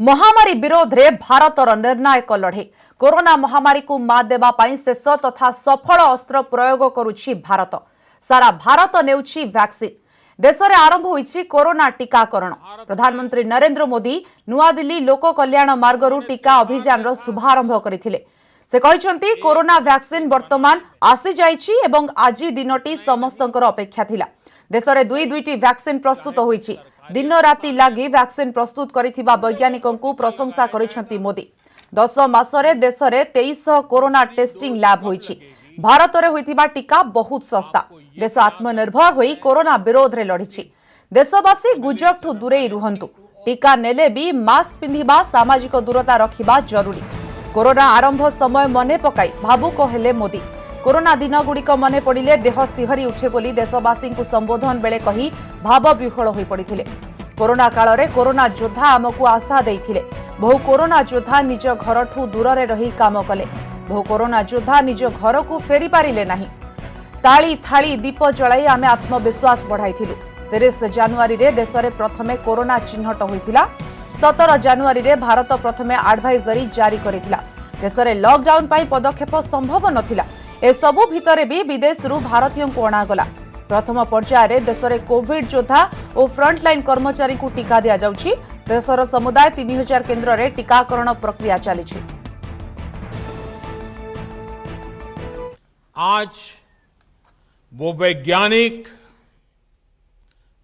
महामारी विरोध रे भारतर निर्णायक लड़े कोरोना महामारी को मात देबा पाई शेष तथा सफल अस्त्र प्रयोग करुछि भारत। सारा भारत नेउछि वैक्सीन। देश में आरंभ होइछि कोरोना टीकाकरण। प्रधानमंत्री नरेंद्र मोदी नुआ दिल्ली लोक कल्याण मार्गरू टीका अभियान रो शुभारंभ करथिले। से कहिसंती कोरोना वैक्सीन वर्तमान आसी जाइछि एवं आज दिनटी समस्तंकर अपेक्षा थिला। देश में दुईटी वैक्सीन प्रस्तुत होइछि। दिन राति लगी वैक्सीन प्रस्तुत करिथिबा वैज्ञानिकों को प्रशंसा करिसंती मोदी। 10 मासरे देश में 2300 कोरोना टेस्टिंग लैब होइछि। भारत में होइथिबा टीका बहुत सस्ता। देश आत्मनिर्भर होई कोरोना विरोध रे लड़िछि। देशवासी गुजब ठू दूरे रुहंतु। टीका नेले भी मास्क पिंधिबा सामाजिक दूरता रखिबा जरूरी। कोरोना आरंभ समय मने पकाई भावुक हेले मोदी। कोरोना दिन गुड़िक मने पड़िले देह सिहरी उठे बोली देशवासी को संबोधन बेले कही भाव विह्वल होई पड़िथिले। कोरोना काल रे कोरोना योद्धा आमको आशा देइथिले। बहु कोरोना योद्धा निज घरठू दूर रे रही काम कले। बहु कोरोना योद्धा निज घर को फेरी पारिले नाही। ताली थाली दीप जलाई आमे आत्मविश्वास बढ़ाइथिलु। 30 जनवरी रे देश रे प्रथमे कोरोना चिन्हट होइथिला। 17 जनवरी रे भारत प्रथमे एडवाइजरी जारी करिथिला। देश रे लॉकडाउन पाई पदक्षेप संभव नथिला। ए सबु भितरे भी विदेश रु भारतीयों को अणागला। प्रथम पर्याय रे देश रे कोविड योद्धा और फ्रंटलाइन कर्मचारी को टीका दिया जाउछि। देशर समुदाय 3000 केन्द्र रे टीकाकरण प्रक्रिया चली। आज वो वैज्ञानिक,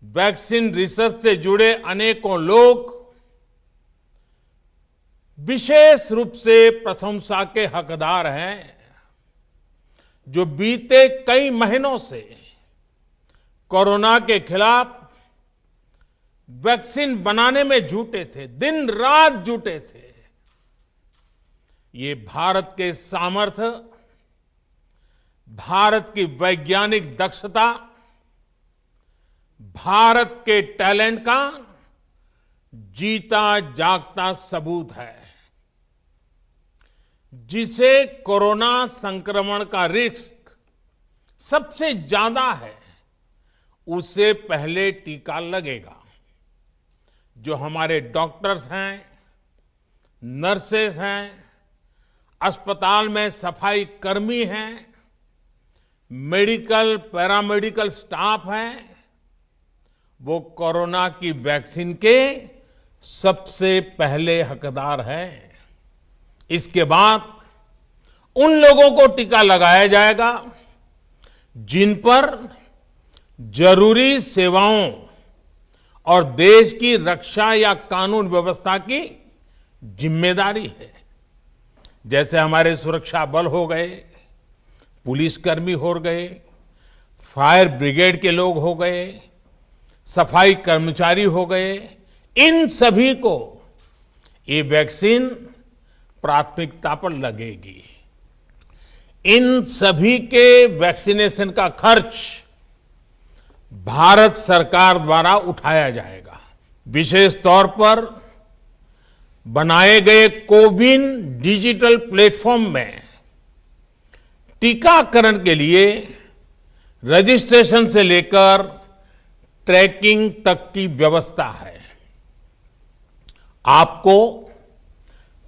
वैक्सीन रिसर्च से जुड़े अनेकों लोग विशेष रूप से प्रशंसा के हकदार हैं, जो बीते कई महीनों से कोरोना के खिलाफ वैक्सीन बनाने में जुटे थे, दिन रात जुटे थे। ये भारत के सामर्थ्य, भारत की वैज्ञानिक दक्षता, भारत के टैलेंट का जीता जागता सबूत है। जिसे कोरोना संक्रमण का रिस्क सबसे ज्यादा है, उसे पहले टीका लगेगा। जो हमारे डॉक्टर्स हैं, नर्सेस हैं, अस्पताल में सफाई कर्मी हैं, मेडिकल पैरामेडिकल स्टाफ हैं, वो कोरोना की वैक्सीन के सबसे पहले हकदार हैं। इसके बाद उन लोगों को टीका लगाया जाएगा जिन पर जरूरी सेवाओं और देश की रक्षा या कानून व्यवस्था की जिम्मेदारी है। जैसे हमारे सुरक्षा बल हो गए, पुलिसकर्मी हो गए, फायर ब्रिगेड के लोग हो गए, सफाई कर्मचारी हो गए, इन सभी को ये वैक्सीन प्राथमिकता पर लगेगी। इन सभी के वैक्सीनेशन का खर्च भारत सरकार द्वारा उठाया जाएगा। विशेष तौर पर बनाए गए कोविन डिजिटल प्लेटफॉर्म में टीकाकरण के लिए रजिस्ट्रेशन से लेकर ट्रैकिंग तक की व्यवस्था है। आपको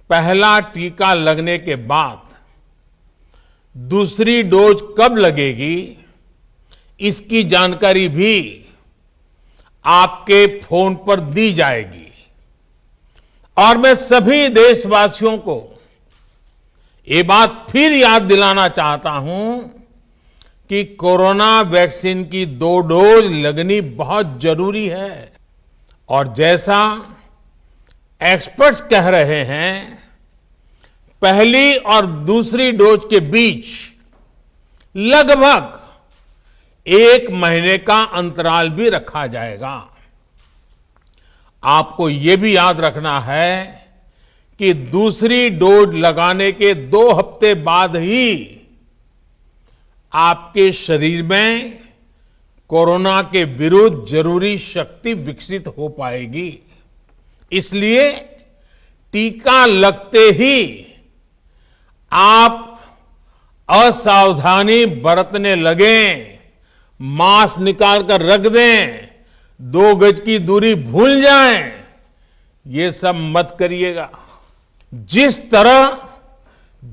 पहला टीका लगने के बाद दूसरी डोज कब लगेगी, इसकी जानकारी भी आपके फोन पर दी जाएगी। और मैं सभी देशवासियों को ये बात फिर याद दिलाना चाहता हूं कि कोरोना वैक्सीन की 2 डोज लगनी बहुत जरूरी है। और जैसा एक्सपर्ट्स कह रहे हैं, पहली और दूसरी डोज के बीच लगभग 1 महीने का अंतराल भी रखा जाएगा। आपको यह भी याद रखना है कि दूसरी डोज लगाने के 2 हफ्ते बाद ही आपके शरीर में कोरोना के विरुद्ध जरूरी शक्ति विकसित हो पाएगी। इसलिए टीका लगते ही आप असावधानी बरतने लगें, मास्क निकाल कर रख दें, 2 गज की दूरी भूल जाएं, ये सब मत करिएगा। जिस तरह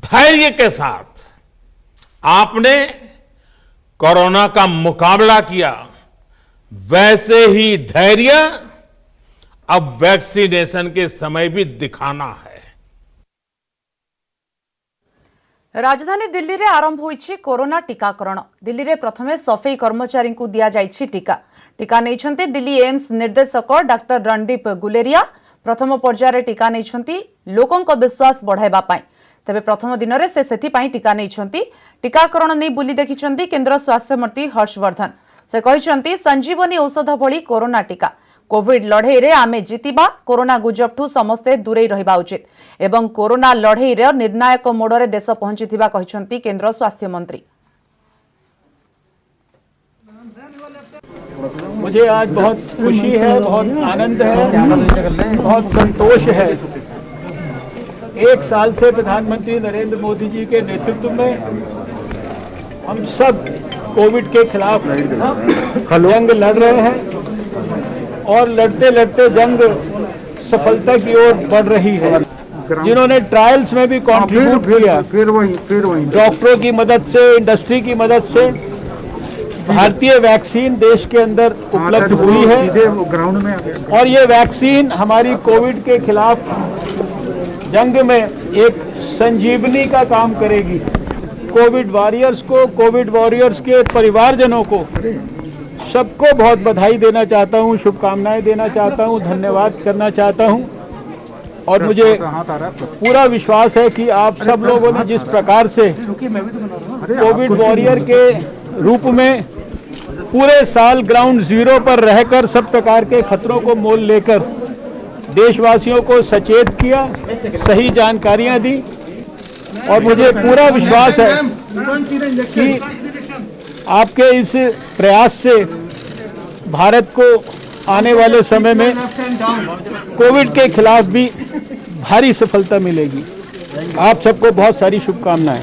धैर्य के साथ आपने कोरोना का मुकाबला किया, वैसे ही धैर्य अब वैक्सीनेशन के समय भी दिखाना है। राजधानी दिल्ली रे आरंभ होईछि कोरोना टीकाकरण। दिल्ली रे प्रथमे सफाई कर्मचारी को दिया जाइछि टीका। टीका नैछन्ति दिल्ली एम्स निर्देशक डाक्टर रणदीप गुलेरिया। प्रथम पर्यायर टीका नैछन्ति लोकंक विश्वास बढ़ाइबा पाई। तेबे प्रथम दिन में से सेथिपाई टीका नैछन्ति। टीकाकरण नहीं बुली देखिछन्ति केंद्र स्वास्थ्य मंत्री हर्षवर्धन। से कहिछन्ति संजीवनी औषध भली कोरोना टीका। कोविड लड़ई रे आमे जीतिबा, कोरोना गुजबठू समस्ते दूरे रहिबा उचित एवं कोरोना लड़ई रे निर्णायक मोड़रे देश पहुंचीथिबा कहिछन्ति केंद्र स्वास्थ्य मंत्री। मुझे आज बहुत खुशी है, बहुत आनंद है, बहुत संतोष है। एक साल से प्रधानमंत्री नरेंद्र मोदी जी के नेतृत्व में हम सब कोविड के खिलाफ जंग लड़ रहे हैं और लड़ते लड़ते जंग सफलता की ओर बढ़ रही है। जिन्होंने ट्रायल्स में भी कंट्रीब्यूट किया, फिर वही डॉक्टरों की मदद से, इंडस्ट्री की मदद से भारतीय वैक्सीन देश के अंदर उपलब्ध हुई है ग्राउंड में। और ये वैक्सीन हमारी कोविड के खिलाफ जंग में एक संजीवनी का काम करेगी। कोविड वॉरियर्स को, कोविड वॉरियर्स के परिवारजनों को, सबको बहुत बधाई देना चाहता हूँ, शुभकामनाएं देना चाहता हूँ, धन्यवाद करना चाहता हूँ। और मुझे पूरा विश्वास है कि आप सब लोगों ने जिस प्रकार से कोविड वॉरियर के रूप में पूरे साल ग्राउंड जीरो पर रहकर सब प्रकार के खतरों को मोल लेकर देशवासियों को सचेत किया, सही जानकारियां दी। और मुझे पूरा विश्वास है कि आपके इस प्रयास से भारत को आने वाले समय में कोविड के खिलाफ भी भारी सफलता मिलेगी। आप सबको बहुत सारी शुभकामनाएं।